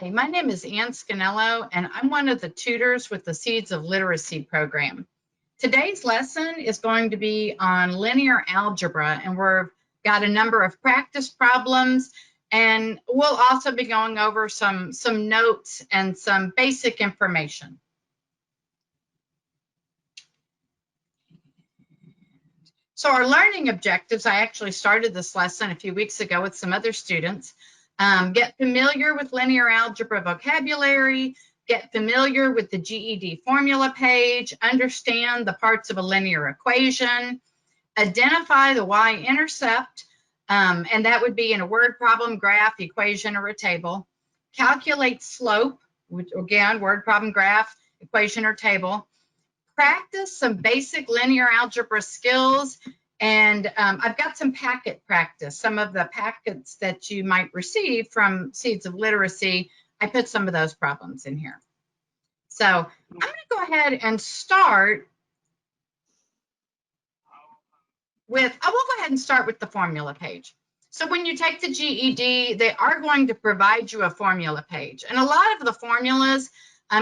Hi, my name is Ann Scanello, and I'm one of the tutors with the Seeds of Literacy program. Today's lesson is going to be on linear algebra, and we've got a number of practice problems, and we'll also be going over some notes and some basic information. So our learning objectives, I actually started this lesson a few weeks ago with some other students. Get familiar with linear algebra vocabulary, get familiar with the GED formula page, understand the parts of a linear equation, identify the Y-intercept, and that would be in a word problem, graph, equation, or a table. Calculate slope, which again, word problem, graph, equation, or table. Practice some basic linear algebra skills. And I've got some packet practice, some of the packets that you might receive from Seeds of Literacy. I put some of those problems in here. So I'm going to go ahead and start with, I will go ahead and start with the formula page. So when you take the GED, they are going to provide you a formula page. And a lot of the formulas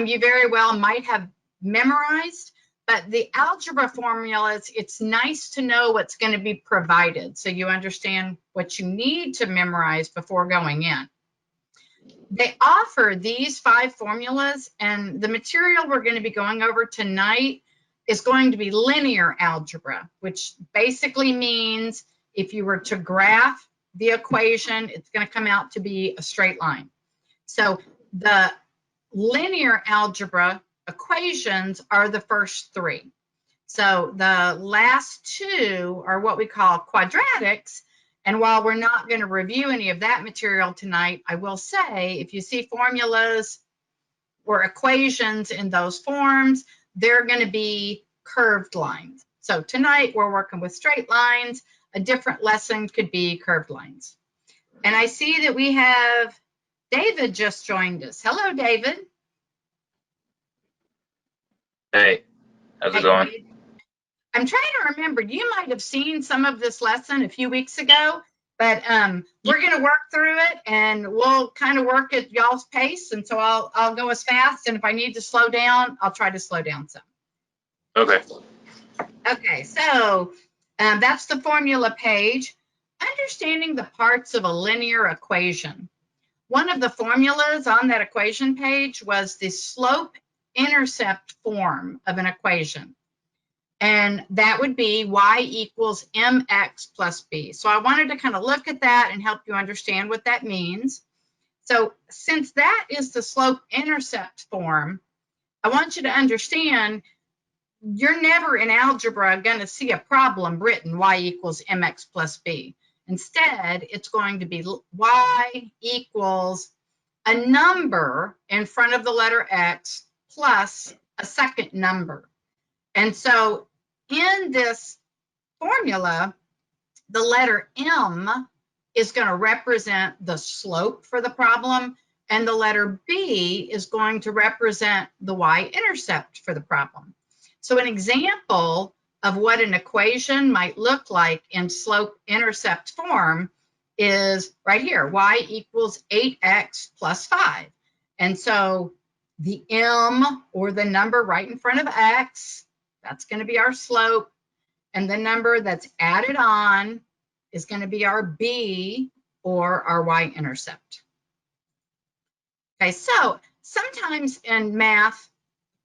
you very well might have memorized. But the algebra formulas, it's nice to know what's going to be provided so you understand what you need to memorize before going in. They offer these 5 formulas, and the material we're going to be going over tonight is going to be linear algebra, which basically means if you were to graph the equation, it's going to come out to be a straight line. So the linear algebra equations are the first 3. So the last 2 are what we call quadratics. And while we're not going to review any of that material tonight, I will say if you see formulas or equations in those forms, they're going to be curved lines. So tonight we're working with straight lines. A different lesson could be curved lines. And I see that we have David just joined us. Hello, David. Hey, how's it going? I'm trying to remember, you might have seen some of this lesson a few weeks ago, but we're going to work through it and we'll kind of work at y'all's pace. And so I'll go as fast. And if I need to slow down, I'll try to slow down some. Okay. Okay, so that's the formula page. Understanding the parts of a linear equation. One of the formulas on that equation page was the slope-intercept form of an equation. And that would be y equals mx plus b. So I wanted to kind of look at that and help you understand what that means. So since that is the slope-intercept form, I want you to understand you're never in algebra going to see a problem written y equals mx plus b. Instead, it's going to be y equals a number in front of the letter x plus a second number. And so in this formula, the letter m is going to represent the slope for the problem, and the letter b is going to represent the y-intercept for the problem. So an example of what an equation might look like in slope-intercept form is right here, y equals 8x plus 5. And so the m, or the number right in front of x, that's going to be our slope. And the number that's added on is going to be our b, or our y-intercept. Okay, so sometimes in math,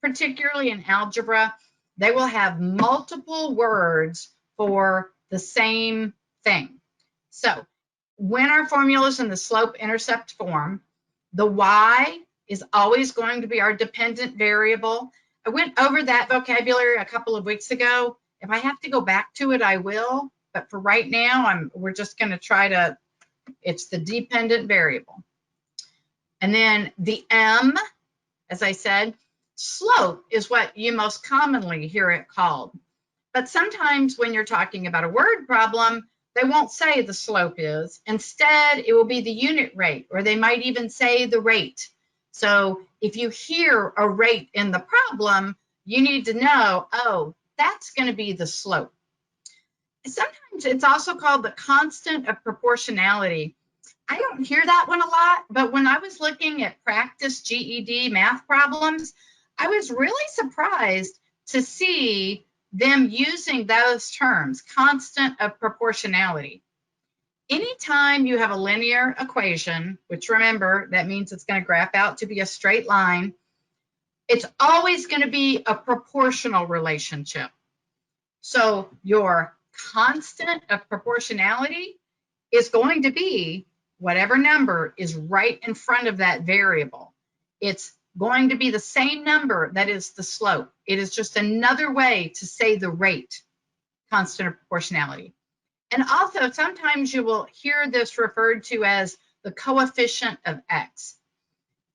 particularly in algebra, they will have multiple words for the same thing. So when our formula is in the slope-intercept form, the y is always going to be our dependent variable. I went over that vocabulary a couple of weeks ago. If I have to go back to it, I will. But for right now, we're just going to try to, it's the dependent variable. And then the m, as I said, slope is what you most commonly hear it called. But sometimes when you're talking about a word problem, they won't say the slope is. Instead, it will be the unit rate, or they might even say the rate. So if you hear a rate in the problem, you need to know, oh, that's going to be the slope. Sometimes it's also called the constant of proportionality. I don't hear that one a lot, but when I was looking at practice GED math problems, I was really surprised to see them using those terms, constant of proportionality. Anytime you have a linear equation, which remember, that means it's going to graph out to be a straight line, it's always going to be a proportional relationship. So your constant of proportionality is going to be whatever number is right in front of that variable. It's going to be the same number that is the slope. It is just another way to say the rate, constant of proportionality. And also, sometimes you will hear this referred to as the coefficient of x.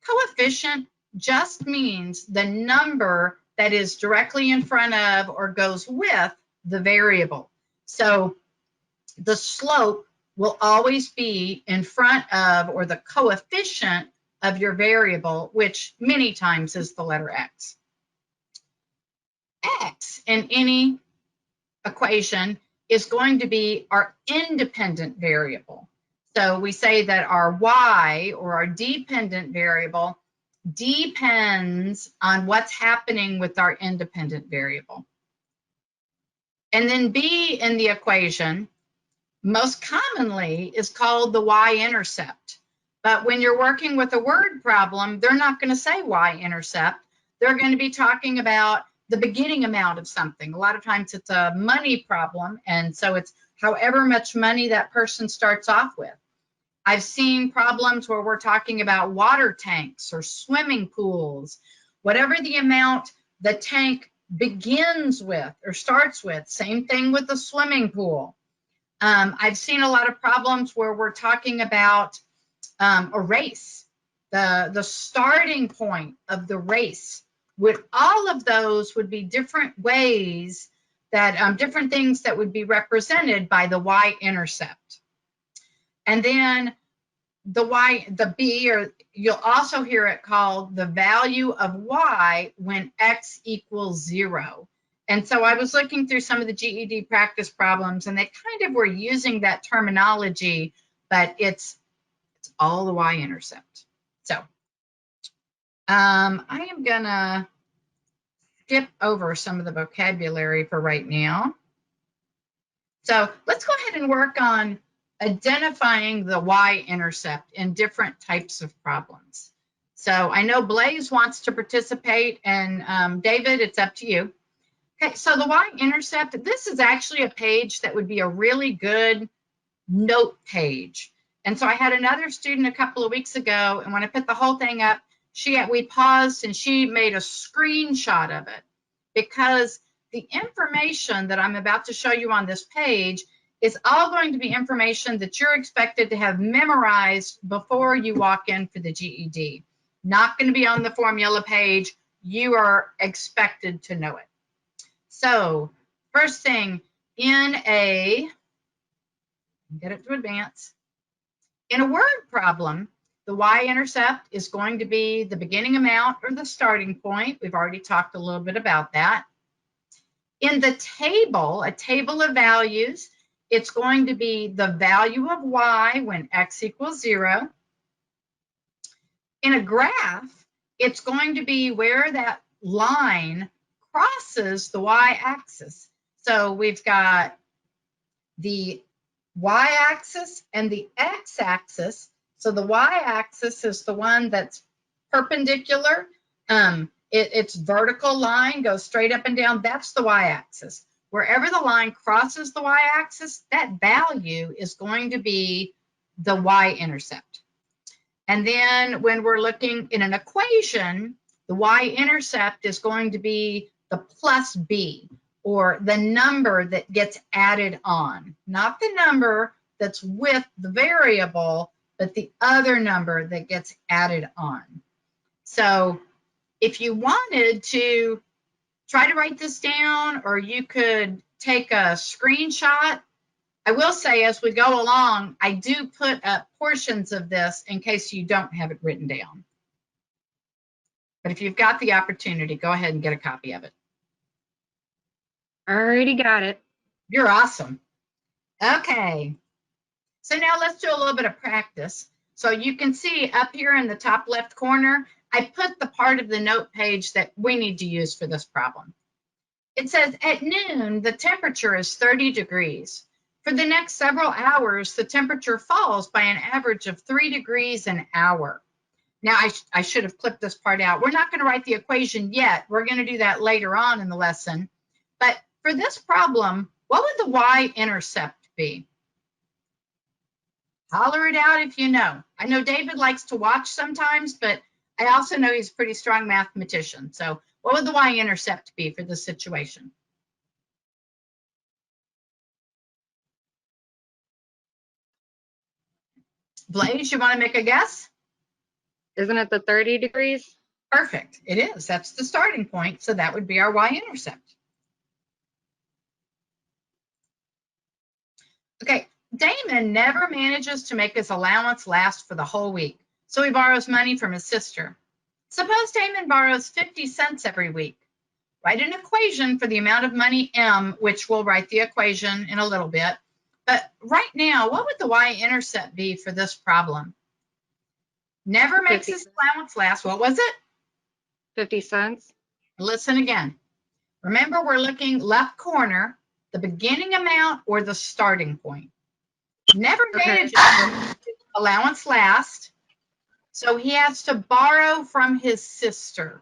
Coefficient just means the number that is directly in front of or goes with the variable. So the slope will always be in front of or the coefficient of your variable, which many times is the letter x. X in any equation is going to be our independent variable. So we say that our y, or our dependent variable, depends on what's happening with our independent variable. And then b in the equation most commonly is called the Y-intercept. But when you're working with a word problem, they're not going to say Y-intercept. They're going to be talking about the beginning amount of something. A lot of times it's a money problem, and so it's however much money that person starts off with. I've seen problems where we're talking about water tanks or swimming pools, whatever the amount the tank begins with or starts with. Same thing with the swimming pool. I've seen a lot of problems where we're talking about a race, the starting point of the race. With all of those would be different ways that different things that would be represented by the Y-intercept. And then the B, or you'll also hear it called the value of Y when X equals 0. And so I was looking through some of the GED practice problems, and they kind of were using that terminology, but it's all the Y-intercept. So I am gonna skip over some of the vocabulary for right now. So let's go ahead and work on identifying the Y-intercept in different types of problems. So I know Blaze wants to participate, and David, it's up to you. Okay, so the Y-intercept, this is actually a page that would be a really good note page. And so I had another student a couple of weeks ago, and when I put the whole thing up, we paused and she made a screenshot of it, because the information that I'm about to show you on this page is all going to be information that you're expected to have memorized before you walk in for the GED. Not going to be on the formula page. You are expected to know it. So first thing, get it to advance. In a word problem, the Y-intercept is going to be the beginning amount or the starting point. We've already talked a little bit about that. In the table, a table of values, it's going to be the value of Y when X equals 0. In a graph, it's going to be where that line crosses the Y-axis. So we've got the Y-axis and the X-axis. So the Y-axis is the one that's perpendicular. Its vertical line goes straight up and down. That's the Y-axis. Wherever the line crosses the Y-axis, that value is going to be the Y-intercept. And then when we're looking in an equation, the Y-intercept is going to be the plus B, or the number that gets added on, not the number that's with the variable, but the other number that gets added on. So if you wanted to try to write this down, or you could take a screenshot, I will say as we go along, I do put up portions of this in case you don't have it written down. But if you've got the opportunity, go ahead and get a copy of it. Already got it. You're awesome. Okay. So now let's do a little bit of practice. So you can see up here in the top left corner, I put the part of the note page that we need to use for this problem. It says at noon, the temperature is 30 degrees. For the next several hours, the temperature falls by an average of 3 degrees an hour. Now, I should have clipped this part out. We're not going to write the equation yet. We're going to do that later on in the lesson. But for this problem, what would the y-intercept be? Holler it out if you know. I know David likes to watch sometimes, but I also know he's a pretty strong mathematician. So what would the y-intercept be for this situation? Blaze, you want to make a guess? Isn't it the 30 degrees? Perfect. It is. That's the starting point. So that would be our y-intercept. Okay. Damon never manages to make his allowance last for the whole week. So he borrows money from his sister. Suppose Damon borrows 50 cents every week. Write an equation for the amount of money M, which we'll write the equation in a little bit. But right now, what would the y-intercept be for this problem? Never makes his allowance last. What was it? 50 cents. Listen again. Remember, we're looking left corner, the beginning amount or the starting point. Never manages his allowance last, so he has to borrow from his sister.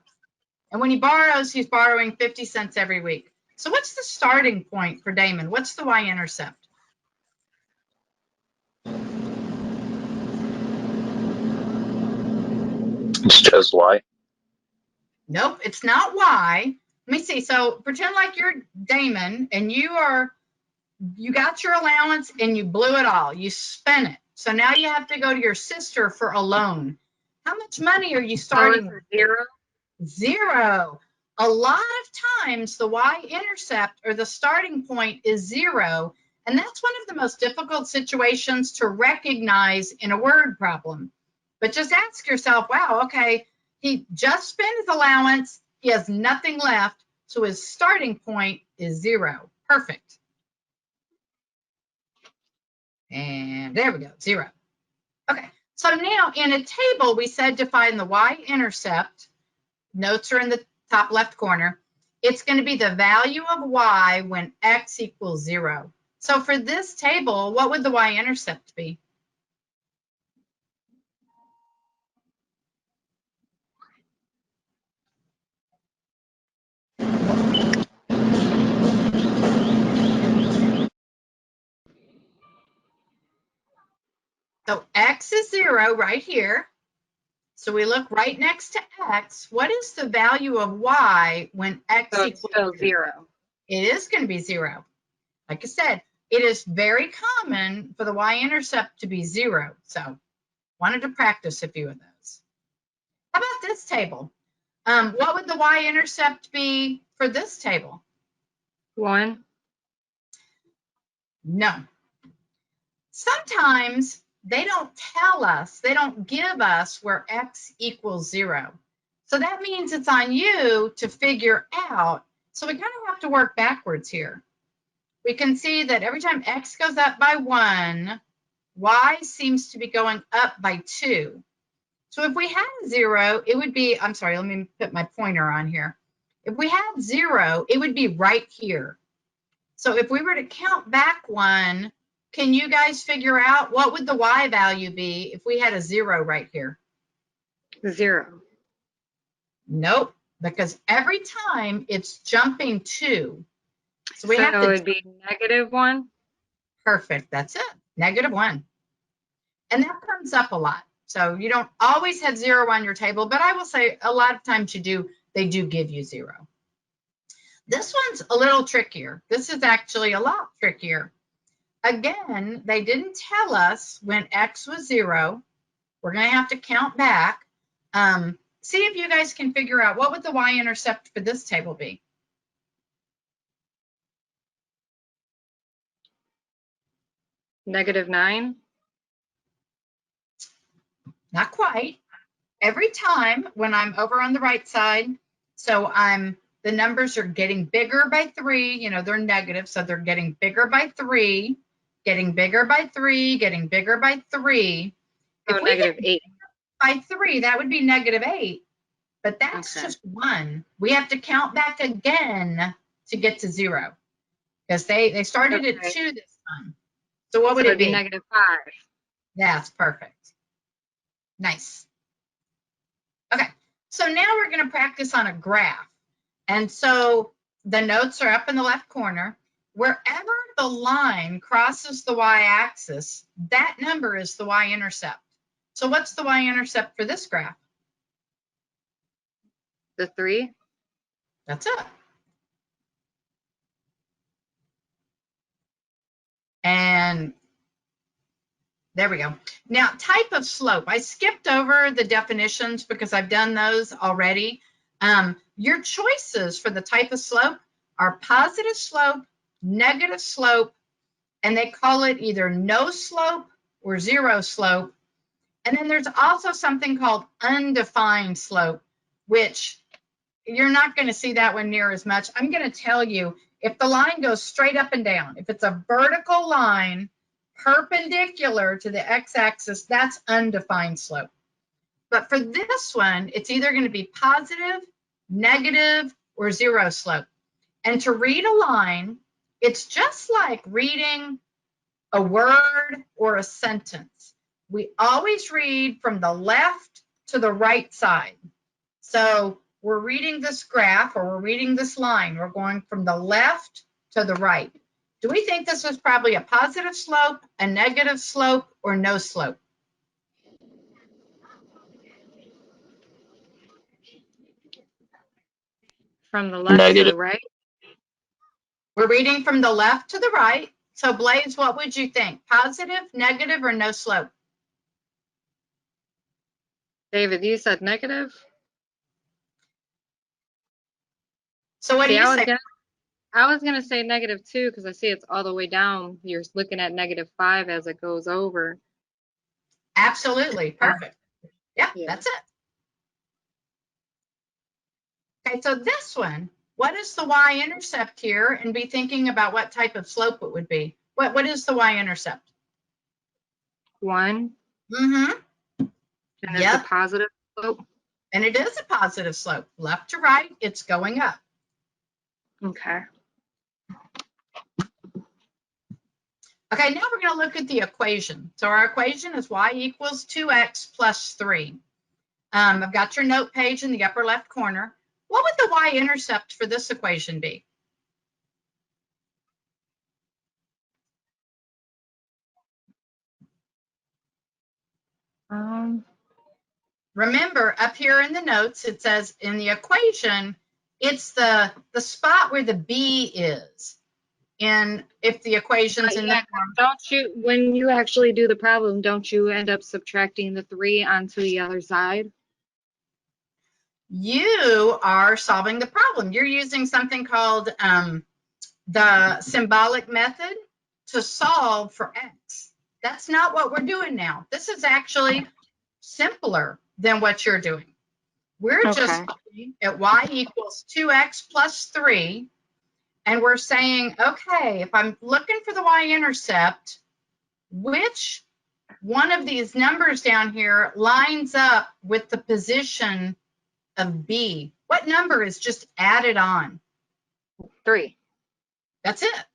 And when he borrows, he's borrowing 50 cents every week. So what's the starting point for Damon? What's the y-intercept? It's just Y. Nope, it's not y. Let me see. So pretend like you're Damon and you got your allowance and you blew it all. You spent it. So now you have to go to your sister for a loan. How much money are you starting with? Zero. Zero. A lot of times the y-intercept or the starting point is zero. And that's one of the most difficult situations to recognize in a word problem. But just ask yourself, wow, okay, he just spent his allowance. He has nothing left. So his starting point is zero. Perfect. And there we go, zero. Okay, so now in a table, we said to find the y-intercept. Notes are in the top left corner. It's going to be the value of y when x equals 0. So for this table, what would the y-intercept be? So x is 0 right here. So we look right next to x. What is the value of y when x So equals it's still 0. It is going to be 0. Like I said, it is very common for the y-intercept to be 0. So wanted to practice a few of those. How about this table? What would the y-intercept be for this table? 1. No. Sometimes they don't tell us, they don't give us where x equals 0. So that means it's on you to figure out. So we kind of have to work backwards here. We can see that every time x goes up by 1, y seems to be going up by 2. So if we had 0, it would be, I'm sorry, let me put my pointer on here. If we had 0, it would be right here. So if we were to count back 1, can you guys figure out what would the y value be if we had a 0 right here? 0. Nope, because every time it's jumping 2. So we have it to, would be -1. perfect, that's it, -1. And that comes up a lot. So you don't always have 0 on your table, but I will say a lot of times you do, they do give you 0. This one's a little trickier. This is actually a lot trickier. Again, they didn't tell us when x was 0. We're going to have to count back. See if you guys can figure out what would the y-intercept for this table be. -9. Not quite. Every time when I'm over on the right side, so the numbers are getting bigger by 3, you know, they're negative, so they're getting bigger by 3. getting bigger by 3, getting bigger by 3. So If we negative get 8. by 3, that would be negative 8. But that's Okay. just 1. We have to count back again to get to 0. Because they started at Okay. 2 this time. So what So would it'd it be be? negative 5. That's perfect. Nice. Okay, so now we're going to practice on a graph. And so the notes are up in the left corner. Wherever the line crosses the y-axis, that number is the y-intercept. So what's the y-intercept for this graph? The 3. That's it. And there we go. Now, type of slope. I skipped over the definitions because I've done those already. Your choices for the type of slope are positive slope, negative slope, and they call it either no slope or zero slope. And then there's also something called undefined slope, which you're not going to see that one near as much. I'm going to tell you, if the line goes straight up and down, if it's a vertical line perpendicular to the x-axis, that's undefined slope. But for this one, it's either going to be positive, negative, or zero slope. And to read a line, it's just like reading a word or a sentence. We always read from the left to the right side. So we're reading this graph or we're reading this line. We're going from the left to the right. Do we think this was probably a positive slope, a negative slope, or no slope? From the left to Negative. the right. We're reading from the left to the right. So Blaze, what would you think? Positive, negative, or no slope? David, you said negative? So what do See, you say? I was gonna say negative 2 because I see it's all the way down. You're looking at negative 5 as it goes over. Absolutely. Perfect. Yeah, Yeah. that's it. Okay, so this one, what is the y-intercept here? And be thinking about what type of slope it would be. What is the y-intercept? 1. Mm-hmm. And it's Yep. a positive slope. And it is a positive slope. Left to right, it's going up. Okay. Okay, now we're going to look at the equation. So our equation is y equals 2x plus 3. I've got your note page in the upper left corner. What would the y-intercept for this equation be? Remember, up here in the notes, it says in the equation, it's the spot where the b is. And if the equation's in the form, Don't you, when you actually do the problem, don't you end up subtracting the 3 onto the other side? you are solving the problem. You're using something called the symbolic method to solve for x. That's not what we're doing now. This is actually simpler than what you're doing. We're just looking at y equals 2x plus 3, and we're saying, okay, if I'm looking for the y-intercept, which one of these numbers down here lines up with the position of b? What number is just added on? 3. That's it.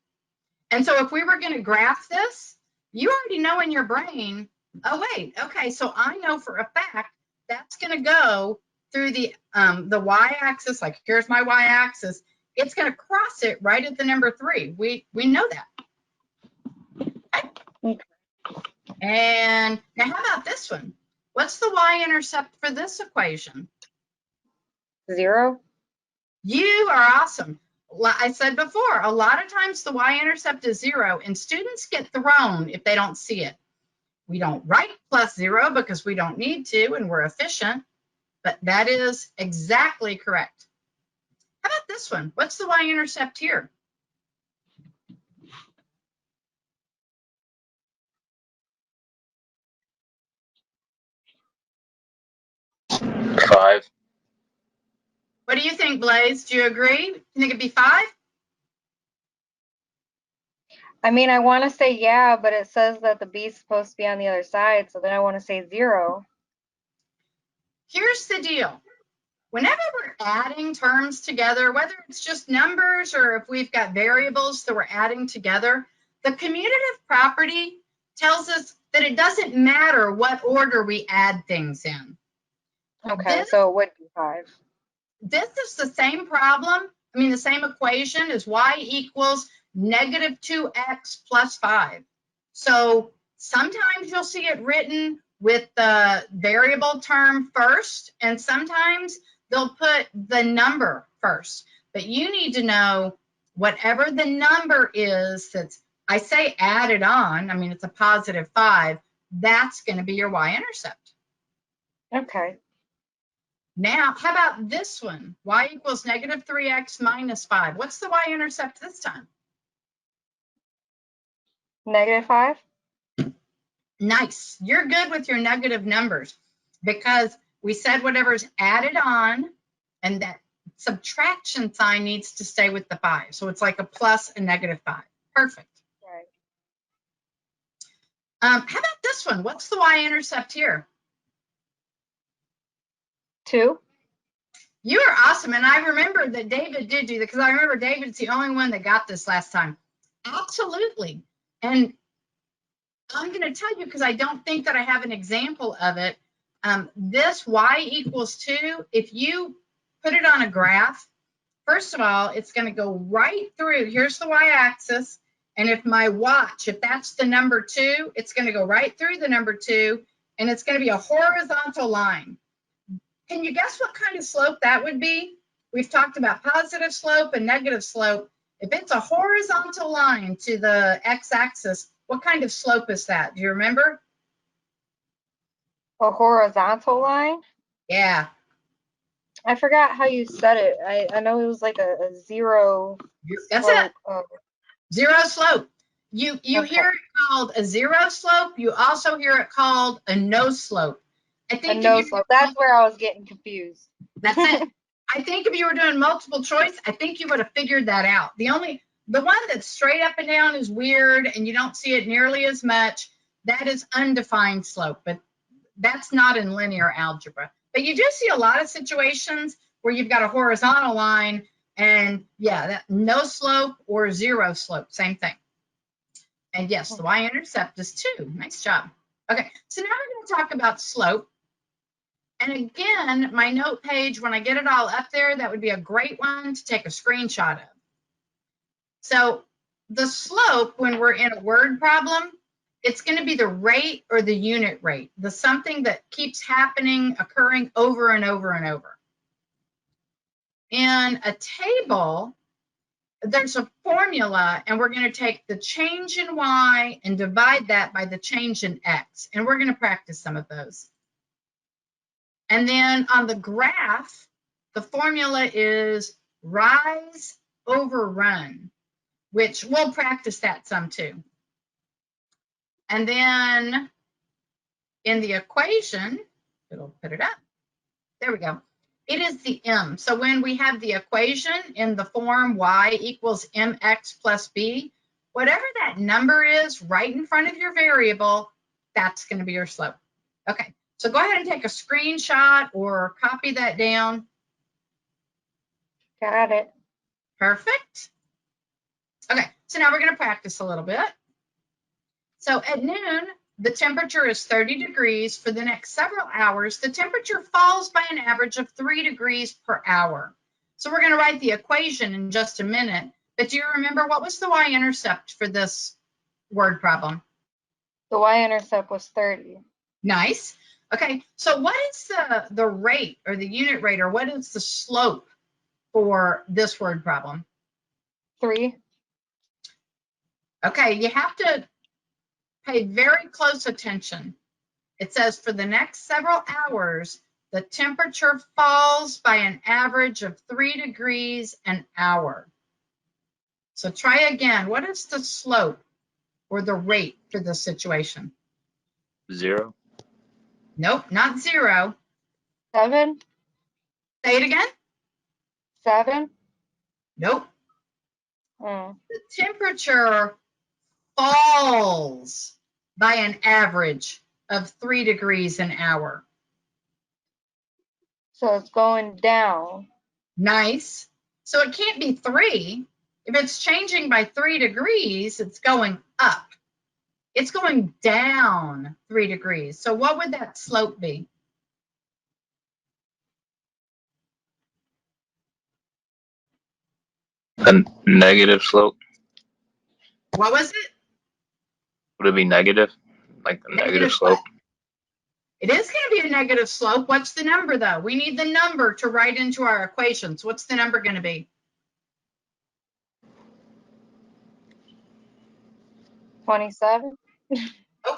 And so if we were going to graph this, you already know in your brain, oh, wait, okay, so I know for a fact that's going to go through the y-axis, like here's my y-axis. It's going to cross it right at the number 3. We know that. Okay. And now how about this one? What's the y-intercept for this equation? 0. You are awesome. I said before, a lot of times the y-intercept is 0, and students get thrown if they don't see it. We don't write plus 0 because we don't need to, and we're efficient, but that is exactly correct. How about this one? What's the y-intercept here? 5. What do you think, Blaze? Do you agree? You think it'd be 5? I mean, I want to say yeah, but it says that the b is supposed to be on the other side, so then I want to say 0. Here's the deal. Whenever we're adding terms together, whether it's just numbers or if we've got variables that we're adding together, the commutative property tells us that it doesn't matter what order we add things in. Okay, so it would be 5. This is the same problem, the same equation as y equals negative 2x plus 5. So sometimes you'll see it written with the variable term first, and sometimes they'll put the number first. But you need to know whatever the number is that's, I say added on, it's a positive 5, that's going to be your y-intercept. Okay. Now, how about this one? Y equals negative 3x minus 5. What's the y-intercept this time? Negative 5? Nice. You're good with your negative numbers because we said whatever's added on and that subtraction sign needs to stay with the 5. So it's like a plus a negative 5. Perfect. Right. How about this one? What's the y-intercept here? 2. You are awesome. And I remember that David did do that because I remember David's the only one that got this last time. Absolutely. And I'm going to tell you because I don't think that I have an example of it. This y equals 2, if you put it on a graph, first of all, it's going to go right through. Here's the y-axis. And if my watch, if that's the number 2, it's going to go right through the number 2, and it's going to be a horizontal line. Can you guess what kind of slope that would be? We've talked about positive slope and negative slope. If it's a horizontal line to the x-axis, what kind of slope is that? Do you remember? A horizontal line? Yeah. I forgot how you said it. I know it was like a 0. That's slope. it. Zero slope. You Okay. hear it called a zero slope. You also hear it called a no slope. I think A no slope. That's where I was getting confused. That's it. I think if you were doing multiple choice, I think you would have figured that out. The one that's straight up and down is weird and you don't see it nearly as much. That is undefined slope, but that's not in linear algebra. But you do see a lot of situations where you've got a horizontal line and yeah, that no slope or zero slope, same thing. And yes, the y-intercept is 2. Nice job. Okay, so now we're going to talk about slope. And again, my note page, when I get it all up there, that would be a great one to take a screenshot of. So the slope, when we're in a word problem, it's going to be the rate or the unit rate, the something that keeps happening, occurring over and over and over. In a table, there's a formula, and we're going to take the change in y and divide that by the change in x. And we're going to practice some of those. And then on the graph, the formula is rise over run, which we'll practice that some too. And then in the equation, it'll put it up. There we go. It is the m. So when we have the equation in the form y equals mx plus b, whatever that number is right in front of your variable, that's going to be your slope. Okay. So go ahead and take a screenshot or copy that down. Got it. Perfect. Okay, so now we're going to practice a little bit. So at noon, the temperature is 30 degrees. For the next several hours, the temperature falls by an average of 3 degrees per hour. So we're going to write the equation in just a minute. But do you remember what was the y-intercept for this word problem? The y-intercept was 30. Nice. Okay, so what is the rate or the unit rate, or what is the slope for this word problem? 3. Okay, you have to pay very close attention. It says for the next several hours, the temperature falls by an average of 3 degrees an hour. So try again. What is the slope or the rate for this situation? 0. Nope, not 0. 7. Say it again. 7. Nope. Mm. The temperature falls by an average of 3 degrees an hour. So it's going down. Nice. So it can't be 3. If it's changing by 3 degrees, it's going up. It's going down 3 degrees. So what would that slope be? A negative slope. What was it? Would it be negative? Like a negative slope? What? It is going to be a negative slope. What's the number, though? We need the number to write into our equations. What's the number going to be? 27. Oh,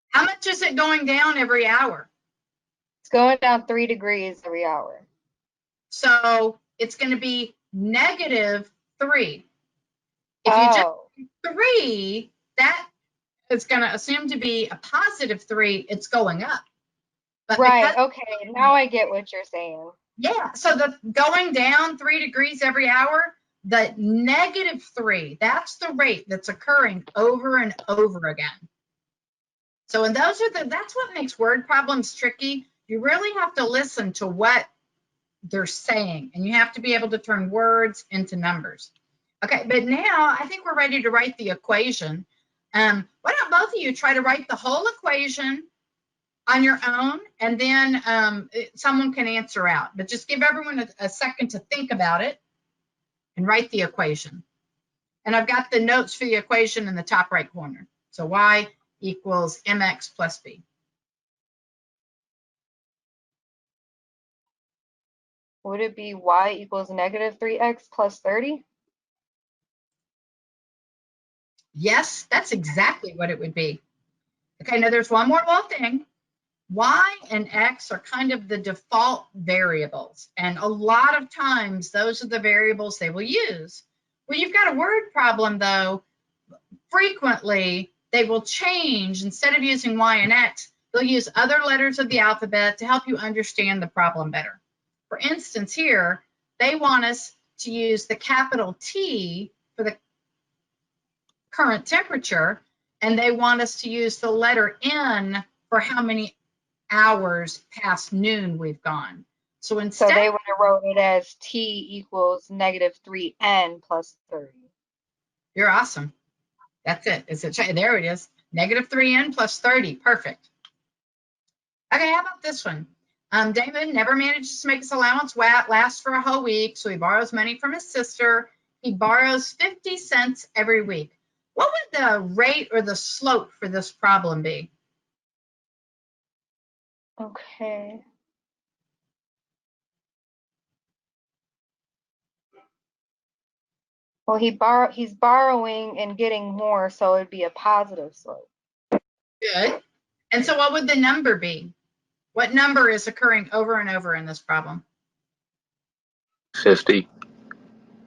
how much is it going down every hour? It's going down 3 degrees every hour. So it's going to be negative 3. If you just 3, that is going to assume to be a positive 3. It's going up. But right. Okay. Now I get what you're saying. Yeah. So the going down 3 degrees every hour, the negative 3, that's the rate that's occurring over and over again. So, and that's what makes word problems tricky. You really have to listen to what they're saying, and you have to be able to turn words into numbers. Okay, but now I think we're ready to write the equation. Why don't both of you try to write the whole equation on your own, and then someone can answer out. But just give everyone a second to think about it and write the equation. And I've got the notes for the equation in the top right corner. So y equals mx plus b. Would it be y equals negative 3x plus 30? Yes, that's exactly what it would be. Okay, now there's one more little thing. Y and x are kind of the default variables. And a lot of times, those are the variables they will use. When you've got a word problem, though, frequently they will change. Instead of using y and x, they'll use other letters of the alphabet to help you understand the problem better. For instance, here, they want us to use the capital T for the current temperature, and they want us to use the letter N for how many hours past noon we've gone. So instead, so they would have wrote it as T equals negative 3n plus 30. You're awesome. That's it. There it is. Negative 3n plus 30. Perfect. Okay, how about this one? David never manages to make his allowance last for a whole week, so he borrows money from his sister. He borrows 50 cents every week. What would the rate or the slope for this problem be? Okay. Well, he's borrowing and getting more, so it'd be a positive slope. Good. And so what would the number be? What number is occurring over and over in this problem? 50.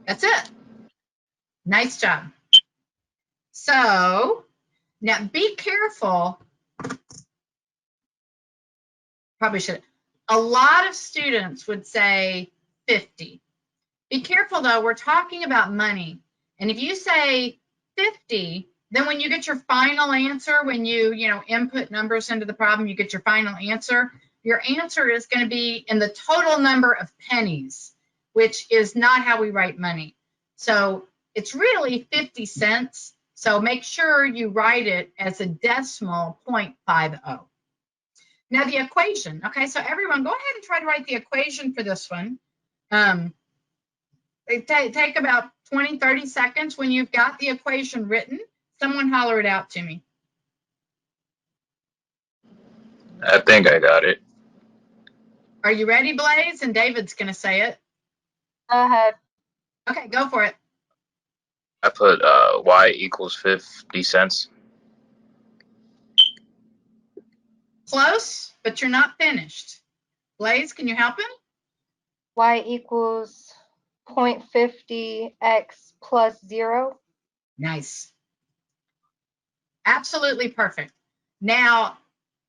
That's it. Nice job. So now be careful. Probably should. A lot of students would say 50. Be careful though, we're talking about money. And if you say 50, then when you get your final answer, when you input numbers into the problem, you get your final answer, your answer is going to be in the total number of pennies, which is not how we write money. So it's really 50 cents. So make sure you write it as a decimal 0.50. Now the equation, okay, so everyone go ahead and try to write the equation for this one. Take about 20, 30 seconds. When you've got the equation written, someone holler it out to me. I think I got it. Are you ready, Blaze? And David's going to say it. Go ahead. Okay, go for it. I put y equals 50 cents. Close, but you're not finished. Blaze, can you help him? Y equals 0.50x plus 0. Nice. Absolutely perfect. Now,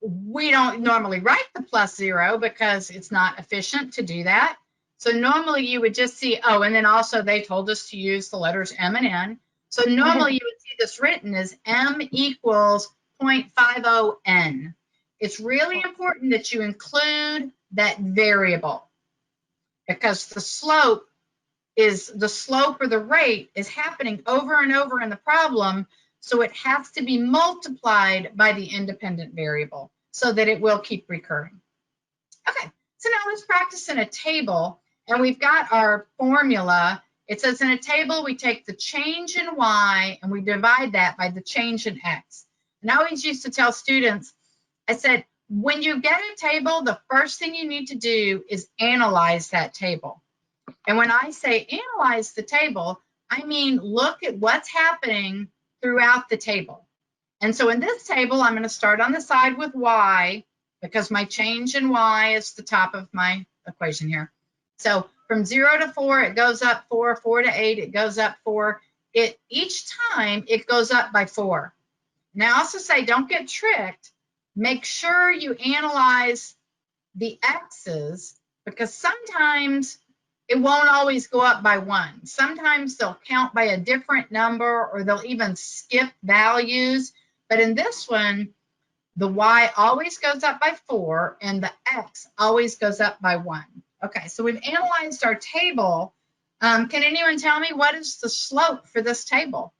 we don't normally write the plus 0 because it's not efficient to do that. So normally you would just see, oh, and then also they told us to use the letters M and N. So normally you would see this written is m equals 0.50n. It's really important that you include that variable, because the slope or the rate is happening over and over in the problem, so it has to be multiplied by the independent variable so that it will keep recurring. Okay, so now let's practice in a table, and we've got our formula. It says in a table, we take the change in y and we divide that by the change in x. And I always used to tell students, I said, when you get a table, the first thing you need to do is analyze that table. And when I say analyze the table, I mean look at what's happening throughout the table. And so in this table, I'm going to start on the side with y, because my change in y is the top of my equation here. So from 0 to 4, it goes up 4, 4 to 8, it goes up 4. Each time it goes up by 4. Now I also say, don't get tricked. Make sure you analyze the x's, because sometimes it won't always go up by 1. Sometimes they'll count by a different number, or they'll even skip values. But in this one, the y always goes up by 4 and the x always goes up by 1. Okay, so we've analyzed our table. Can anyone tell me what is the slope for this table?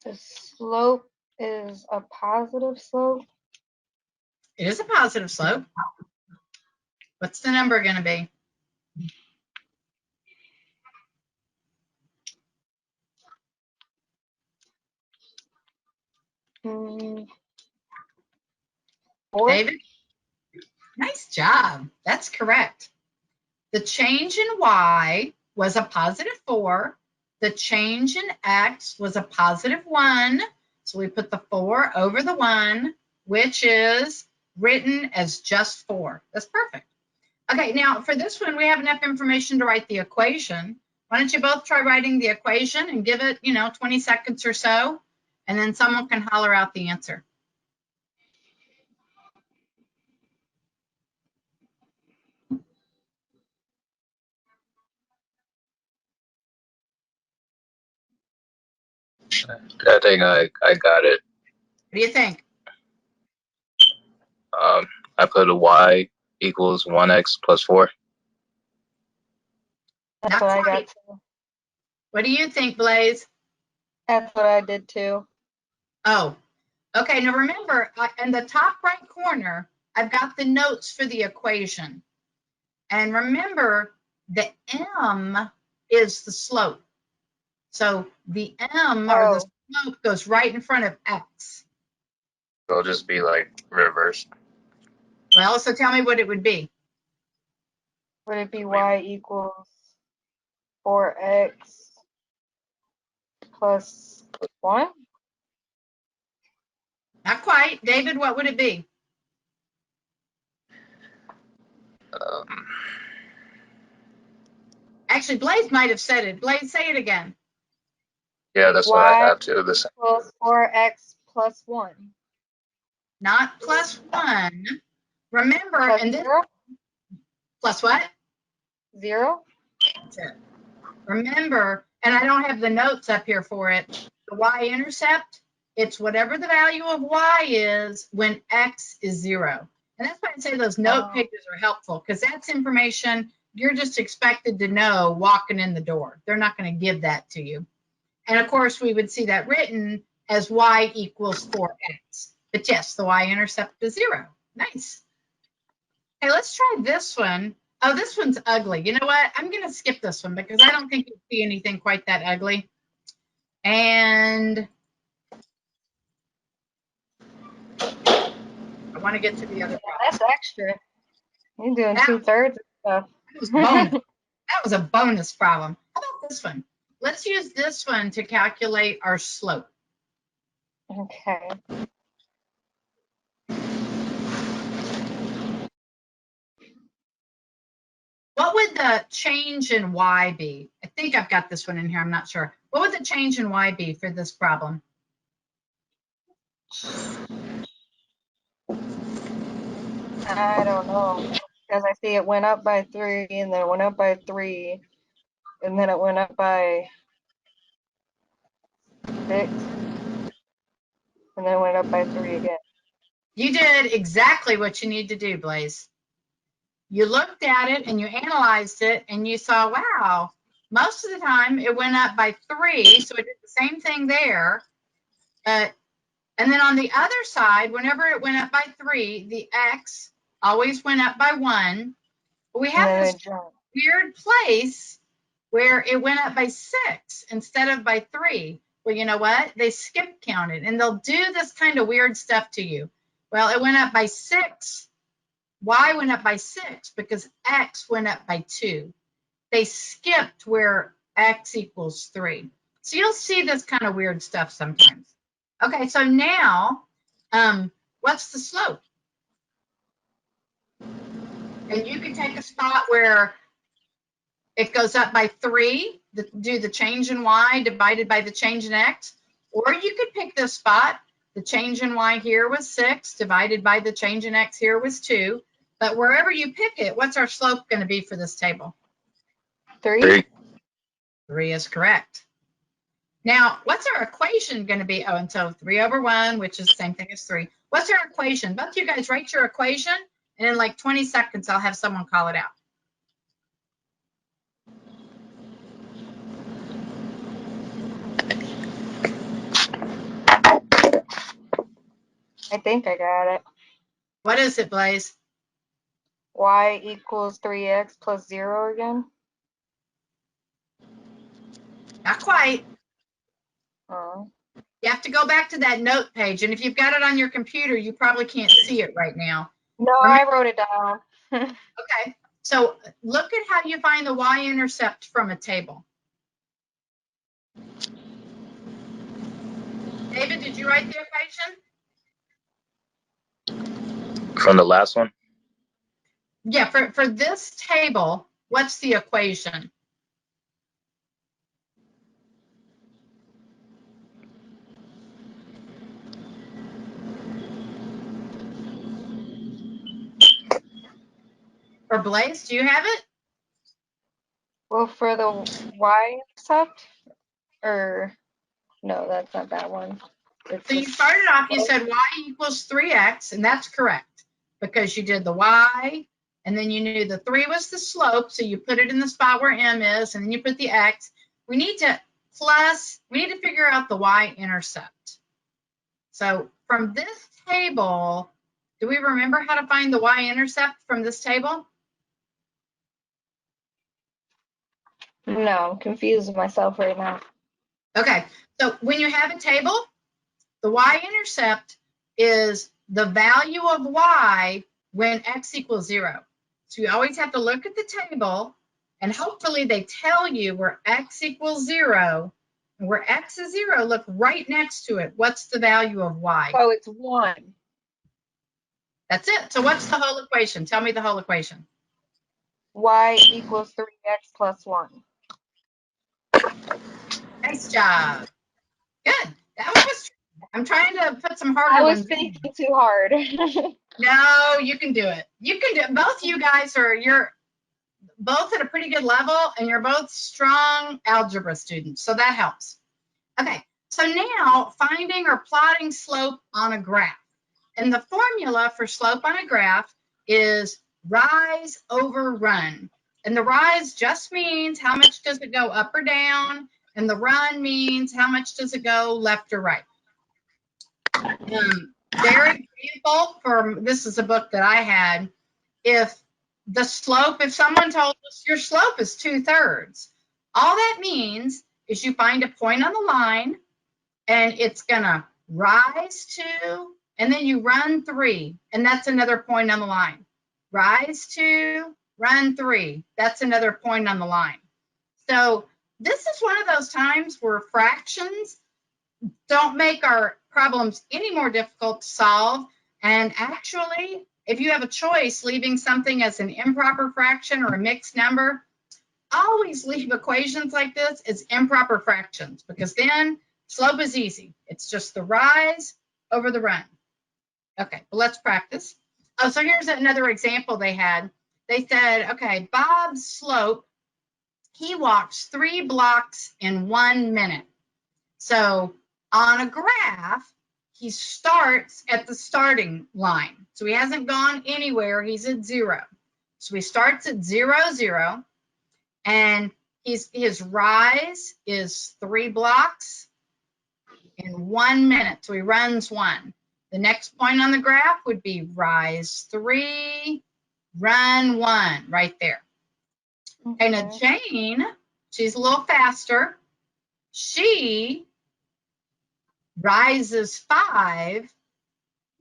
The slope is a positive slope. It is a positive slope. What's the number going to be? Four. David? Nice job. That's correct. The change in y was a positive 4. The change in x was a positive 1. So we put the 4 over the 1, which is written as just 4. That's perfect. Okay, now for this one, we have enough information to write the equation. Why don't you both try writing the equation and give it, 20 seconds or so, and then someone can holler out the answer. I think I got it. What do you think? I put a y equals 1x plus 4. That's Not what I quite. got too. What do you think, Blaze? That's what I did too. Oh, okay. Now remember, in the top right corner, I've got the notes for the equation. And remember, the m is the slope. So the m or the slope goes right in front of x. It'll just be like reversed. Well, so tell me what it would be. Would it be y equals 4x plus 1? Not quite. David, what would it be? Actually, Blaze might have said it. Blaze, say it again. Yeah, that's what I have too. This Equals 4x plus 1. Not plus 1. Remember, Plus and this 0? plus what? 0? Remember, and I don't have the notes up here for it, the y-intercept, it's whatever the value of y is when x is 0. And that's why I say those note pages are helpful, because that's information you're just expected to know walking in the door. They're not going to give that to you. And of course, we would see that written as y equals 4x. But yes, the y-intercept is 0. Nice. Okay, let's try this one. Oh, this one's ugly. You know what? I'm going to skip this one because I don't think you'll see anything quite that ugly. And I want to get to the other problem. That's extra. You're doing 2/3 of stuff. That was bonus. That was a bonus problem. How about this one? Let's use this one to calculate our slope. Okay. What would the change in y be? I think I've got this one in here. I'm not sure. What would the change in y be for this problem? I don't know. Because I see it went up by 3, and then it went up by 3, and then it went up by 6, and then it went up by 3 again. You did exactly what you need to do, Blaze. You looked at it and you analyzed it and you saw, wow, most of the time it went up by 3, so it did the same thing there. And then on the other side, whenever it went up by 3, the x always went up by 1. But we have this weird place where it went up by 6 instead of by 3. Well, you know what? They skip counted, and they'll do this kind of weird stuff to you. Well, it went up by 6. Y went up by 6 because x went up by 2. They skipped where x equals 3. So you'll see this kind of weird stuff sometimes. Okay, so now, what's the slope? And you can take a spot where it goes up by 3, do the change in y divided by the change in x, or you could pick this spot. The change in y here was 6, divided by the change in x here was 2. But wherever you pick it, what's our slope going to be for this table? 3. 3 is correct. Now, what's our equation going to be? Oh, and so 3 over 1, which is the same thing as 3. What's our equation? Both of you guys write your equation, and in like 20 seconds, I'll have someone call it out. I think I got it. What is it, Blaze? Y equals 3x plus 0 again? Not quite. Oh. You have to go back to that note page, and if you've got it on your computer, you probably can't see it right now. No, Remember, I wrote it down. okay, so look at how you find the y-intercept from a table. David, did you write the equation? From the last one? Yeah, for this table, what's the equation? For Blaze, do you have it? Well, for the Y-intercept, or no, that's not that one. It's So you started off, you said y equals 3x, and that's correct because you did the y, and then you knew the 3 was the slope, so you put it in the spot where m is, and then you put the x. We need to figure out the y-intercept. So from this table, do we remember how to find the y-intercept from this table? No, I'm confusing myself right now. Okay, so when you have a table, the y-intercept is the value of y when x equals 0. So you always have to look at the table, and hopefully they tell you where x equals 0, and where x is 0, look right next to it. What's the value of y? Oh, it's 1. That's it. So what's the whole equation? Tell me the whole equation. Y equals 3x plus 1. Nice job. Good. That was, I'm trying to put some harder I was ones. thinking too hard. No, you can do it. You can do it. Both you guys you're both at a pretty good level, and you're both strong algebra students, so that helps. Okay, so now finding or plotting slope on a graph. And the formula for slope on a graph is rise over run. And the rise just means how much does it go up or down, and the run means how much does it go left or right. Their example this is a book that I had. If someone told us your slope is 2/3, all that means is you find a point on the line, and it's gonna rise 2, and then you run 3, and that's another point on the line. Rise 2, run 3, that's another point on the line. So this is one of those times where fractions don't make our problems any more difficult to solve. And actually, if you have a choice, leaving something as an improper fraction or a mixed number, always leave equations like this as improper fractions, because then slope is easy. It's just the rise over the run. Okay, well, let's practice. Oh, so here's another example they had. They said, okay, Bob's slope, he walks 3 blocks in 1 minute. So on a graph, he starts at the starting line. So he hasn't gone anywhere. He's at 0. So he starts at 0, 0. And his rise is 3 blocks in 1 minute. So he runs 1. The next point on the graph would be rise 3, run 1, right there. Okay, now Jane, she's a little faster. She rises 5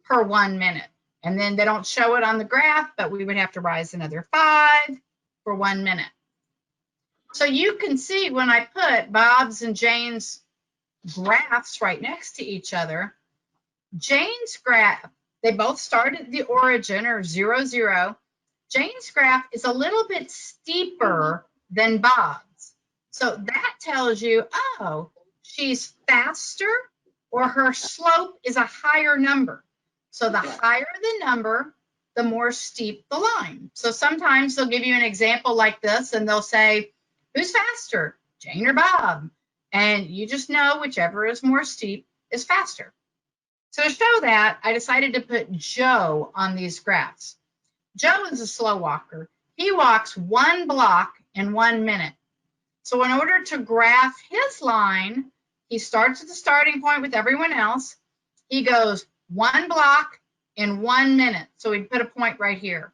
per 1 minute. And then they don't show it on the graph, but we would have to rise another 5 for 1 minute. So you can see when I put Bob's and Jane's graphs right next to each other, Jane's graph, they both start at the origin or 0, 0. Jane's graph is a little bit steeper than Bob's. So that tells you, oh, she's faster or her slope is a higher number. So the higher the number, the more steep the line. So sometimes they'll give you an example like this and they'll say, who's faster, Jane or Bob? And you just know whichever is more steep is faster. So to show that, I decided to put Joe on these graphs. Joe is a slow walker. He walks 1 block in 1 minute. So in order to graph his line, he starts at the starting point with everyone else. He goes 1 block in 1 minute. So we'd put a point right here.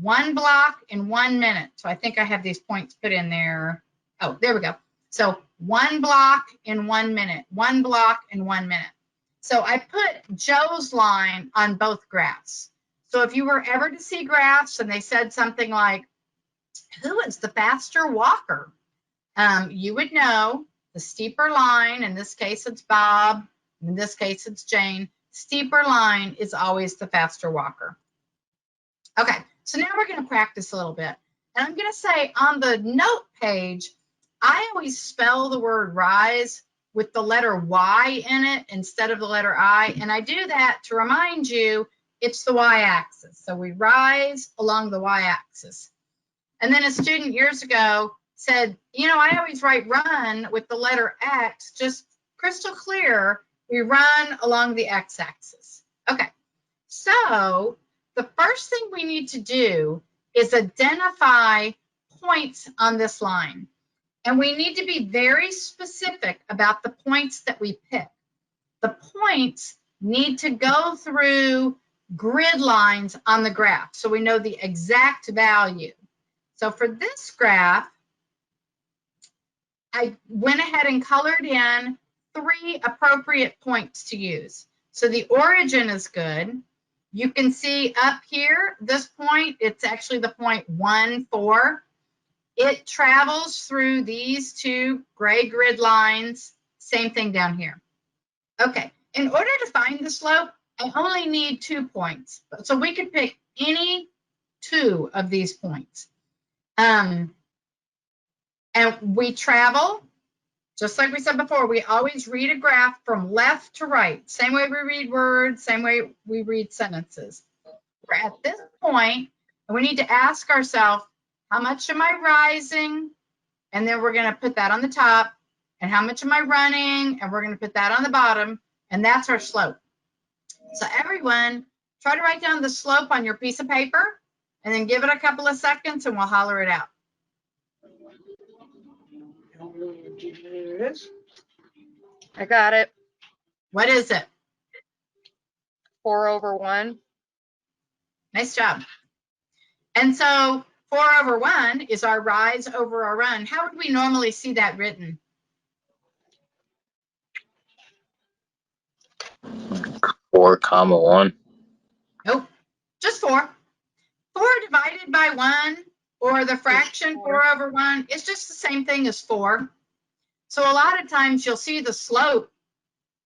1 block in 1 minute. So I think I have these points put in there. Oh, there we go. So 1 block in 1 minute, 1 block in 1 minute. So I put Joe's line on both graphs. So if you were ever to see graphs and they said something like, who is the faster walker? You would know the steeper line, in this case it's Bob, in this case it's Jane, steeper line is always the faster walker. Okay, so now we're going to practice a little bit. And I'm going to say on the note page, I always spell the word rise with the letter Y in it instead of the letter I. And I do that to remind you it's the Y-axis. So we rise along the Y-axis. And then a student years ago said, you know, I always write run with the letter X, just crystal clear, we run along the X-axis. Okay, so the first thing we need to do is identify points on this line. And we need to be very specific about the points that we pick. The points need to go through grid lines on the graph, so we know the exact value. So for this graph, I went ahead and colored in 3 appropriate points to use. So the origin is good. You can see up here, this point, it's actually the point 1, 4. It travels through these 2 gray grid lines. Same thing down here. Okay, in order to find the slope, I only need 2 points. So we could pick any 2 of these points. And we travel, just like we said before, we always read a graph from left to right. Same way we read words, same way we read sentences. We're at this point, and we need to ask ourselves, how much am I rising? And then we're going to put that on the top. And how much am I running? And we're going to put that on the bottom. And that's our slope. So everyone, try to write down the slope on your piece of paper, and then give it a couple of seconds, and we'll holler it out. I got it. What is it? 4/1. Nice job. And so 4/1 is our rise over our run. How would we normally see that written? Four comma 1. Nope, just 4. 4 divided by 1, or the fraction 4/1, is just the same thing as 4. So a lot of times you'll see the slope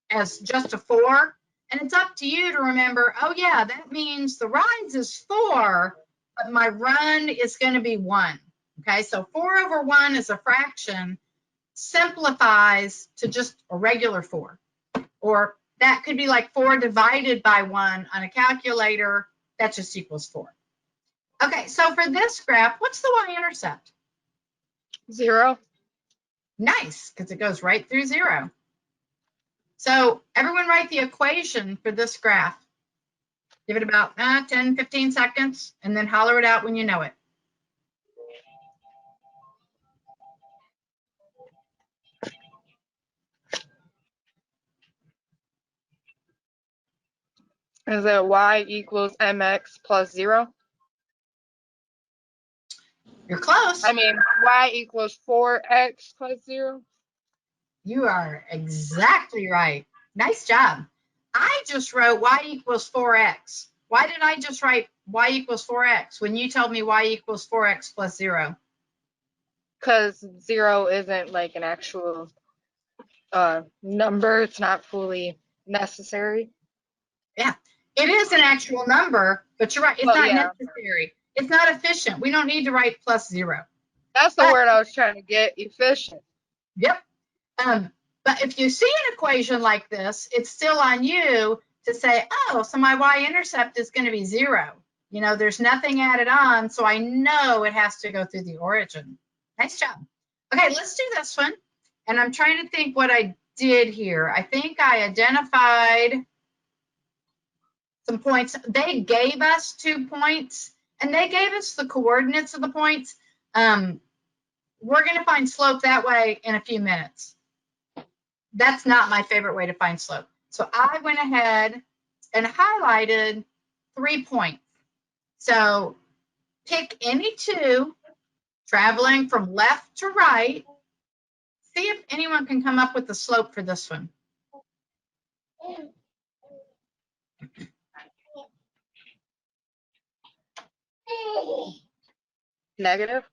as just a 4, and it's up to you to remember, oh yeah, that means the rise is 4, but my run is going to be 1. Okay, so 4/1 is a fraction, simplifies to just a regular 4. Or that could be like 4 divided by 1 on a calculator. that just equals 4. Okay, so for this graph, what's the y-intercept? 0. Nice, because it goes right through 0. So everyone write the equation for this graph. Give it about 10, 15 seconds, and then holler it out when you know it. Is it y equals mx plus 0? You're close. I mean, y equals 4x plus 0? You are exactly right. Nice job. I just wrote y equals 4x. Why did I just write y equals 4x when you told me y equals 4x plus 0? Because 0 isn't like an actual number. It's not fully necessary. Yeah, it is an actual number, but you're right. It's Well, not yeah. necessary. It's not efficient. We don't need to write plus 0. That's the But- word I was trying to get, efficient. Yep. But if you see an equation like this, it's still on you to say, oh, so my y-intercept is going to be 0. You know, there's nothing added on, so I know it has to go through the origin. Nice job. Okay, let's do this one. And I'm trying to think what I did here. I think I identified some points. They gave us 2 points, and they gave us the coordinates of the points. We're going to find slope that way in a few minutes. That's not my favorite way to find slope. So I went ahead and highlighted 3 points. So pick any 2, traveling from left to right. See if anyone can come up with the slope for this one. Negative?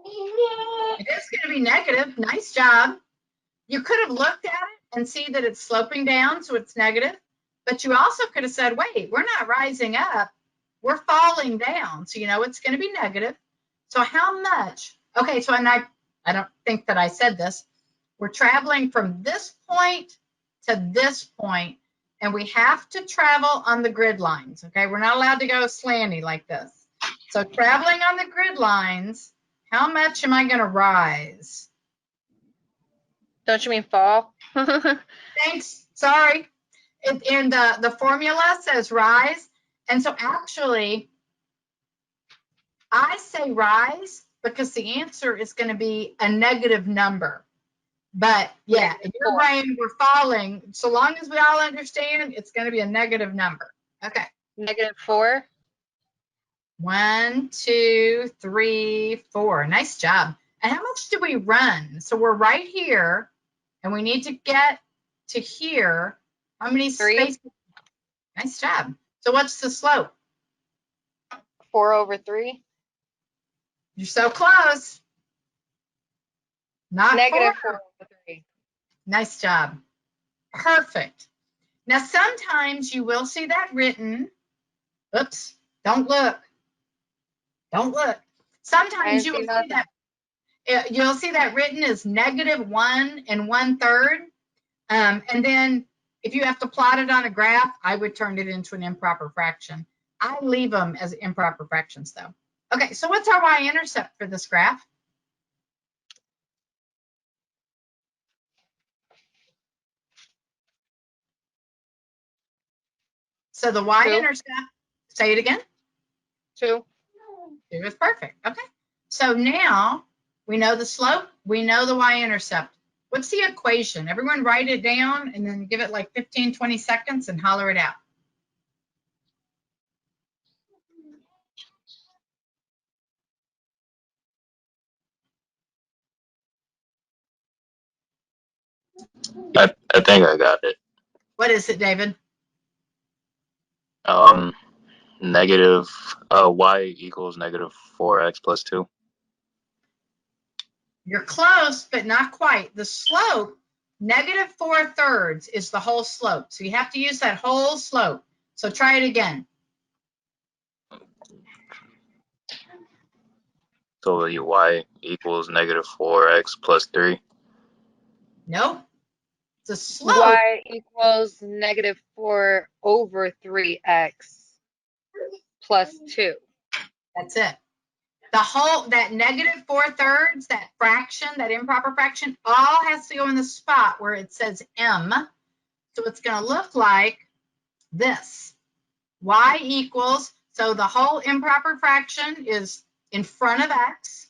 It is going to be negative. Nice job. You could have looked at it and see that it's sloping down, so it's negative. But you also could have said, wait, we're not rising up. We're falling down. So you know it's going to be negative. So how much? Okay, so and I don't think that I said this. We're traveling from this point to this point, and we have to travel on the grid lines. Okay, we're not allowed to go slanty like this. So traveling on the grid lines, how much am I going to rise? Don't you mean fall? Thanks. Sorry. And the formula says rise. And so actually, I say rise because the answer is going to be a negative number. But yeah, in your -4. brain, we're falling. So long as we all understand, it's going to be a negative number. Okay. -4? 1, 2, 3, 4. Nice job. And how much do we run? So we're right here, and we need to get to here. How many 3. spaces? Nice job. So what's the slope? 4/3? You're so close. Not Negative 4. 4/3. Nice job. Perfect. Now, sometimes you will see that written. Oops, don't look. Don't look. Sometimes you will see that. You'll see that written as -1 1/3. And then if you have to plot it on a graph, I would turn it into an improper fraction. I leave them as improper fractions though. Okay, so what's our y-intercept for this graph? So the y-intercept, say it again. 2. It was perfect. Okay. So now we know the slope, we know the y-intercept. What's the equation? Everyone write it down and then give it like 15, 20 seconds and holler it out. I think I got it. What is it, David? Negative y equals -4x plus 2. You're close, but not quite. The slope, -4/3 is the whole slope. So you have to use that whole slope. So try it again. So y equals -4x plus 3. Nope. The slope, Y equals -4 over 3x plus 2. that's it. The whole, that -4/3, that fraction, that improper fraction, all has to go in the spot where it says M. So it's going to look like this. Y equals, so the whole improper fraction is in front of x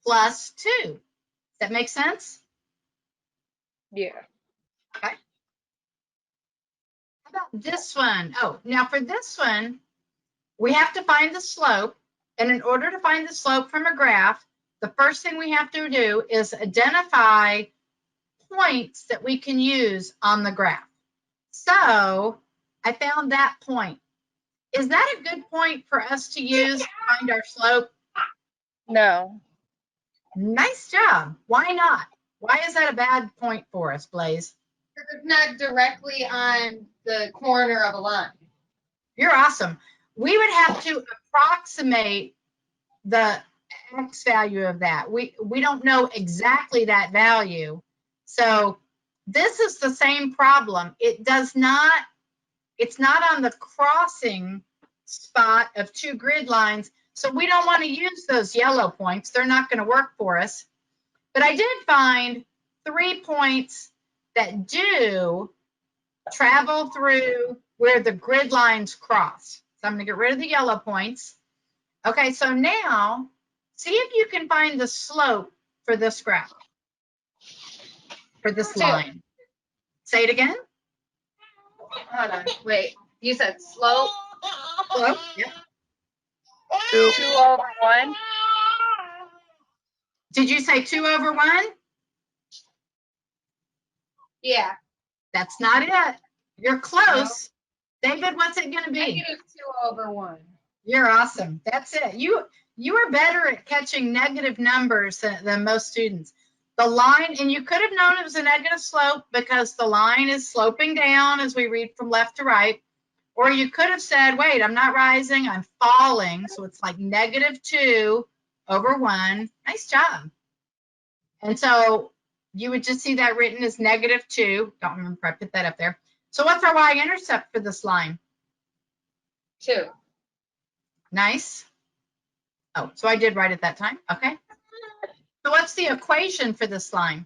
plus 2. Does that make sense? Yeah. Okay. How about this one? Oh, now for this one, we have to find the slope. And in order to find the slope from a graph, the first thing we have to do is identify points that we can use on the graph. So I found that point. Is that a good point for us to use to find our slope? No. Nice job. Why not? Why is that a bad point for us, Blaze? Because it's not directly on the corner of a line. You're awesome. We would have to approximate the x value of that. We don't know exactly that value. So this is the same problem. It's not on the crossing spot of two grid lines. So we don't want to use those yellow points. They're not going to work for us. But I did find 3 points that do travel through where the grid lines cross. So I'm going to get rid of the yellow points. Okay, so now see if you can find the slope for this graph, for this line. Say it again. Hold on. Wait. You said slope? Slope, yep. 2. 2 over 1. Did you say 2 over 1? Yeah. That's not it. You're close. David, what's it going to be? -2 over 1. You're awesome. That's it. You are better at catching negative numbers than most students. The line, and you could have known it was a negative slope because the line is sloping down as we read from left to right. Or you could have said, wait, I'm not rising, I'm falling. So it's like -2 over 1. Nice job. And so you would just see that written as -2. Don't remember if I put that up there. So what's our y-intercept for this line? 2. Nice. Oh, so I did right at that time. Okay. So what's the equation for this line?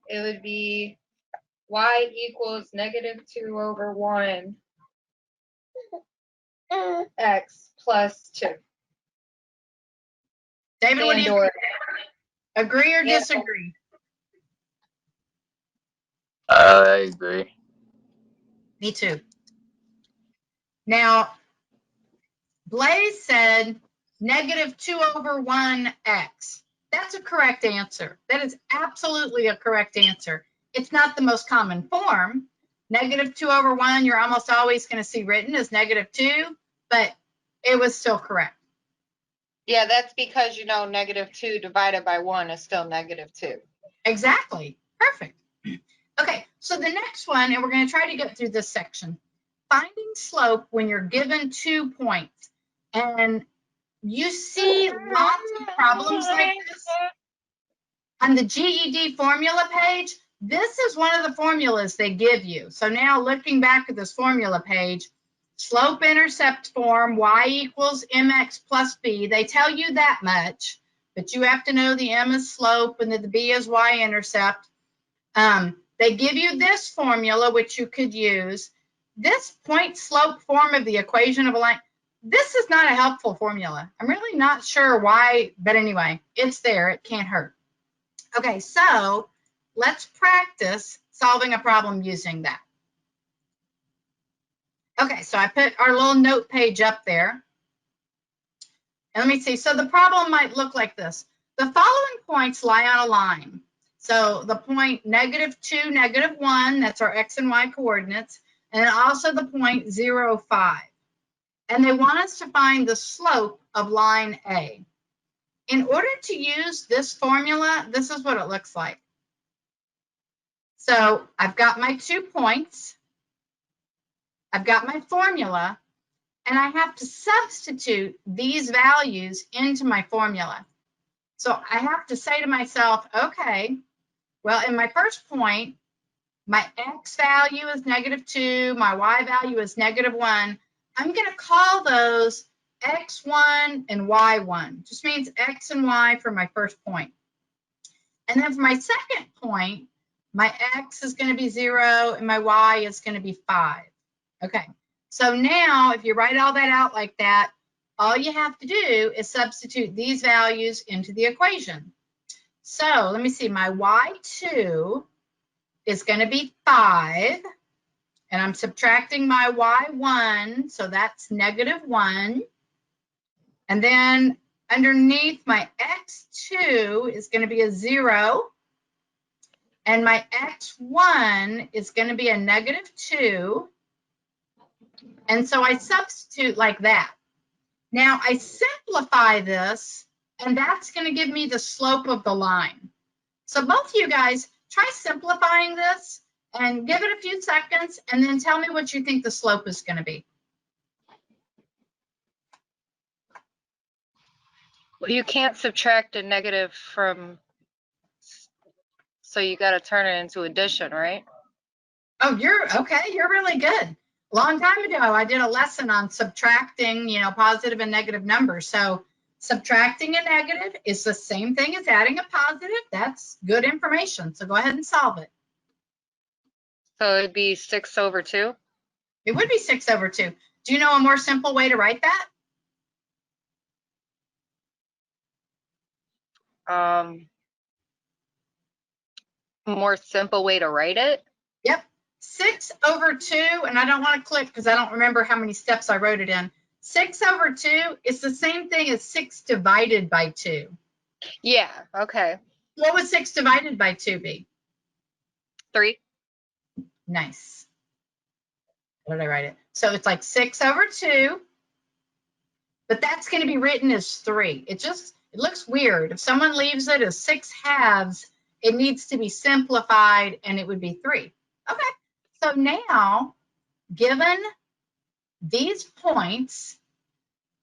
It would be y equals -2 over 1 x plus 2. David, what do you And/or think? Agree or Yeah. disagree? I agree. Me too. Now, Blaze said -2 over 1x. That's a correct answer. That is absolutely a correct answer. It's not the most common form. -2 over 1, you're almost always going to see written as -2, but it was still correct. yeah, that's because you know -2 divided by 1 is still -2. Exactly. Perfect. Okay, so the next one, and we're going to try to get through this section. Finding slope when you're given 2 points. And you see lots of problems like this on the GED formula page. This is one of the formulas they give you. So now looking back at this formula page, slope-intercept form, y equals mx plus b. They tell you that much, but you have to know the m is slope and the b is y-intercept. They give you this formula, which you could use. This point slope form of the equation of a line, this is not a helpful formula. I'm really not sure why, but anyway, it's there. It can't hurt. Okay, so let's practice solving a problem using that. Okay, so I put our little note page up there. And let me see. So the problem might look like this. The following points lie on a line. So the point -2, -1, that's our x and y coordinates, and also the point 0, 5. And they want us to find the slope of line A. In order to use this formula, this is what it looks like. So I've got my 2 points. I've got my formula, and I have to substitute these values into my formula. So I have to say to myself, okay, well, in my first point, my x value is -2, my y value is -1. I'm going to call those x1 and y1. Just means x and y for my first point. And then for my second point, my x is going to be 0 and my y is going to be 5. Okay, so now if you write all that out like that, all you have to do is substitute these values into the equation. So let me see, my y2 is going to be 5, and I'm subtracting my y1, so that's -1. And then underneath my x2 is going to be a 0, and my x1 is going to be a -2. And so I substitute like that. Now I simplify this, and that's going to give me the slope of the line. So both of you guys, try simplifying this and give it a few seconds, and then tell me what you think the slope is going to be. Well, you can't subtract a negative from, so you got to turn it into addition, right? Oh, you're okay. You're really good. A long time ago, I did a lesson on subtracting, positive and negative numbers. So subtracting a negative is the same thing as adding a positive. That's good information. So go ahead and solve it. So it'd be 6/2. It would be 6/2. Do you know a more simple way to write that? More simple way to write it? Yep. 6/2, and I don't want to click because I don't remember how many steps I wrote it in. 6/2 is the same thing as 6 divided by 2. Yeah, okay. What would 6 divided by 2 be? 3. Nice. What did I write it? So it's like 6/2, but that's going to be written as 3. It looks weird. If someone leaves it as 6/2, it needs to be simplified, and it would be 3. Okay, so now, given these points,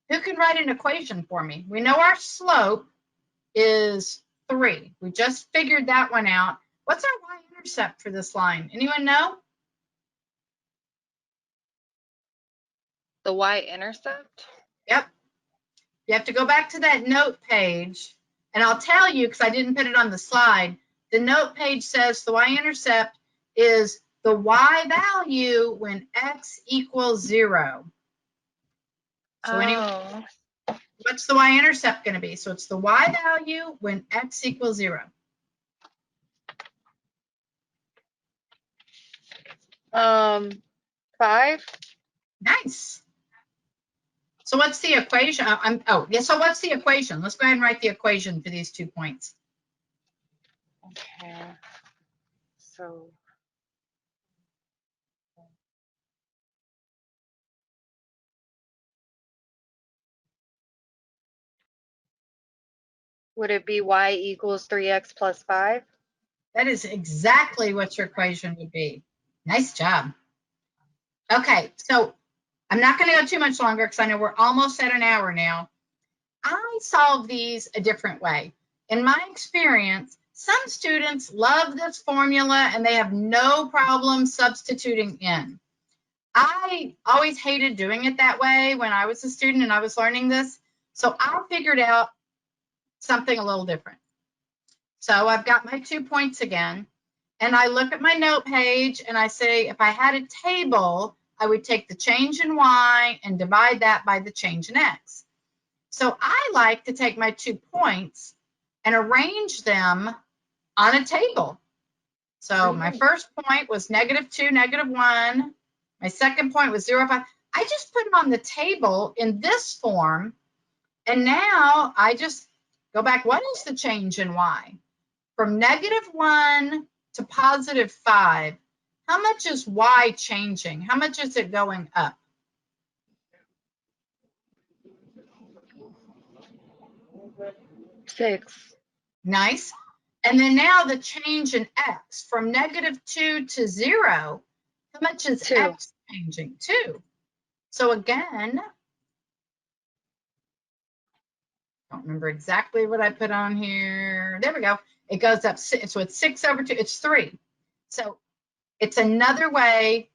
who can write an equation for me? We know our slope is 3. We just figured that one out. What's our y-intercept for this line? Anyone know? The y-intercept? Yep. You have to go back to that note page, and I'll tell you because I didn't put it on the slide. The note page says the y-intercept is the y value when x equals 0. So anyway, what's the y-intercept going to be? So it's the y value when x equals 0. 5. Nice. So what's the equation? So what's the equation? Let's go ahead and write the equation for these 2 points. Okay. So would it be y equals 3x plus 5? That is exactly what your equation would be. Nice job. Okay, so I'm not going to go too much longer because I know we're almost at an hour now. I solve these a different way. In my experience, some students love this formula and they have no problem substituting in. I always hated doing it that way when I was a student and I was learning this. So I figured out something a little different. So I've got my 2 points again, and I look at my note page and I say, if I had a table, I would take the change in y and divide that by the change in x. So I like to take my 2 points and arrange them on a table. So my first point was -2, -1. My second point was 0, 5. I just put them on the table in this form, and now I just go back. What is the change in y? From -1 to +5, how much is y changing? How much is it going up? 6. Nice. And then now the change in x from -2 to 0, how much is 2. x changing too. So again, don't remember exactly what I put on here. There we go. It goes up, so it's 6 over 2, it's 3. So it's another way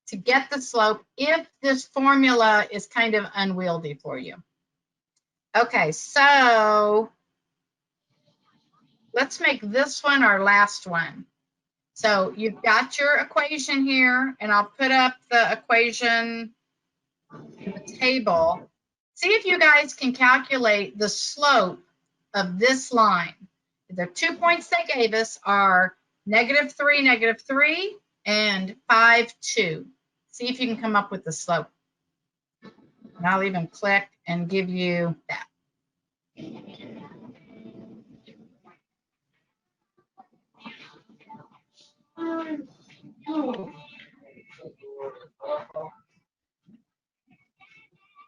to get the slope if this formula is kind of unwieldy for you. Okay, so let's make this one our last one. So you've got your equation here, and I'll put up the equation in the table. See if you guys can calculate the slope of this line. The 2 points they gave us are -3, and 5, 2. See if you can come up with the slope. And I'll even click and give you that.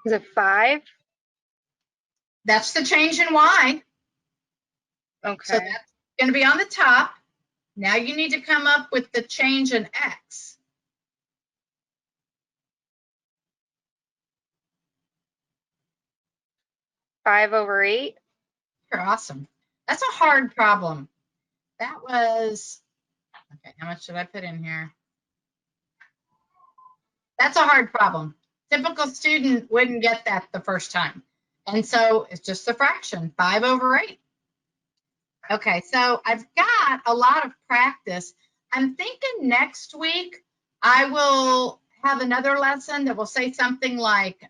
Is it 5? That's the change in Y. So Okay. that's going to be on the top. Now you need to come up with the change in X. Five over 8. You're awesome. That's a hard problem. That was, okay, how much should I put in here? That's a hard problem. Typical student wouldn't get that the first time. And so it's just a fraction, 5 over 8. Okay, so I've got a lot of practice. I'm thinking next week I will have another lesson that will say something like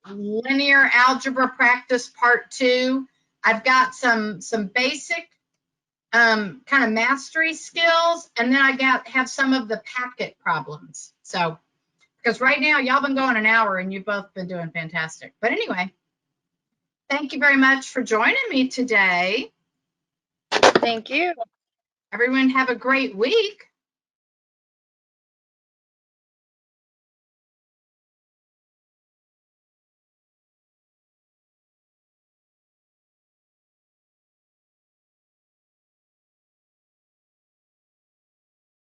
linear algebra practice part 2. I've got some basic kind of mastery skills, and then I have some of the packet problems. So, because right now y'all been going an hour and you've both been doing fantastic. But anyway, thank you very much for joining me today. Thank you. Everyone have a great week.